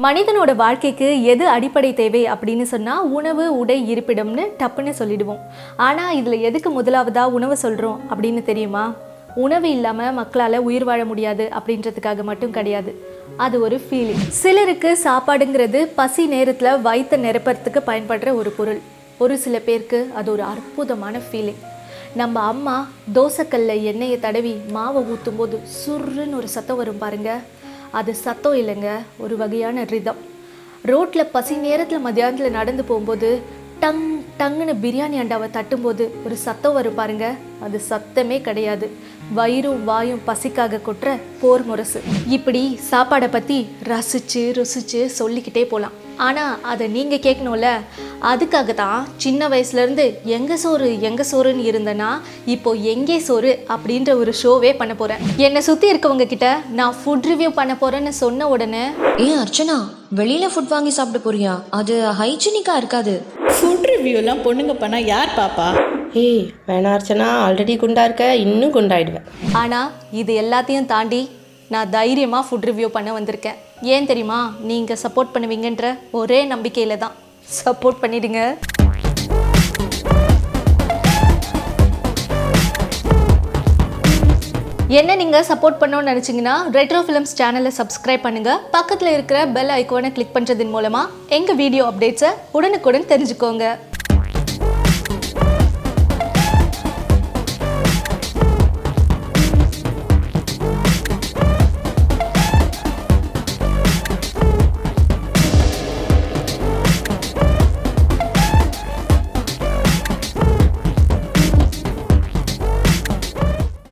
மனிதனோட வாழ்க்கைக்கு எது அடிப்படை தேவை அப்படின்னு சொன்னால் உணவு, உடை, இருப்பிடம்னு டப்புன்னு சொல்லிடுவோம். ஆனால் இதில் எதுக்கு முதலாவதாக உணவு சொல்கிறோம் அப்படின்னு தெரியுமா? உணவு இல்லாமல் மக்களால் உயிர் வாழ முடியாது அப்படின்றதுக்காக மட்டும் கிடையாது. அது ஒரு ஃபீலிங். சிலருக்கு சாப்பாடுங்கிறது பசி நேரத்தில் வயிற்றை நிரப்புறதுக்கு பயன்படுற ஒரு பொருள். ஒரு சில பேருக்கு அது ஒரு அற்புதமான ஃபீலிங். நம்ம அம்மா தோசைக்கல்ல எண்ணெயை தடவி மாவை ஊற்றும் போது சுருன்னு ஒரு சத்தம் வரும் பாருங்க. அது சத்தம் இல்லைங்க, ஒரு வகையான ரிதம். ரோட்டில் பசி நேரத்தில் மத்தியானத்தில் நடந்து போகும்போது டங் டங்குன்னு பிரியாணி அண்டாவை தட்டும்போது ஒரு சத்தம் வரும் பாருங்க. அது சத்தமே கிடையாது, வயிறும் வாயும் பசிக்காக கொட்டுற போர் முரசு. இப்படி சாப்பாடை பற்றி ரசித்து ருசித்து சொல்லிக்கிட்டே போகலாம். ஆனால் அதை நீங்கள் கேட்கணும்ல. அதுக்காக தான் சின்ன வயசுலேருந்து எங்கே சோறுன்னு இருந்தேன்னா இப்போ எங்கே சோறு அப்படின்ற ஒரு ஷோவே பண்ண போகிறேன். என்னை சுற்றி இருக்கவங்க கிட்ட நான் ஃபுட் ரிவ்யூ பண்ண போகிறேன்னு சொன்ன உடனே, அர்ச்சனா, வெளியில் ஃபுட் வாங்கி சாப்பிட போறியா? அது ஹைஜீனிக்காக இருக்காது. ஃபுட் ரிவ்யூலாம் பொண்ணுங்க பண்ணால் யார் பாப்பா? வேணா அர்ச்சனா, ஆல்ரெடி குண்டா இருக்க, இன்னும் குண்டாயிடுவேன். ஆனால் இது எல்லாத்தையும் தாண்டி நான் தைரியமாக ஃபுட் ரிவ்யூ பண்ண வந்திருக்கேன். ஏன் தெரியுமா? நீங்கள் சப்போர்ட் பண்ணுவீங்கன்ற ஒரே நம்பிக்கையில் தான். சப்போர்ட் பண்ணிடுங்க. என்ன நீங்கள் சப்போர்ட் பண்ணணும்னு நினச்சிங்கன்னா ரெட்ரோ ஃபிலிம்ஸ் சேனலை சப்ஸ்கிரைப் பண்ணுங்கள். பக்கத்தில் இருக்கிற பெல் ஐக்கானை கிளிக் பண்ணுறதன் மூலமாக எங்கள் வீடியோ அப்டேட்ஸை உடனுக்குடன் தெரிஞ்சுக்கோங்க.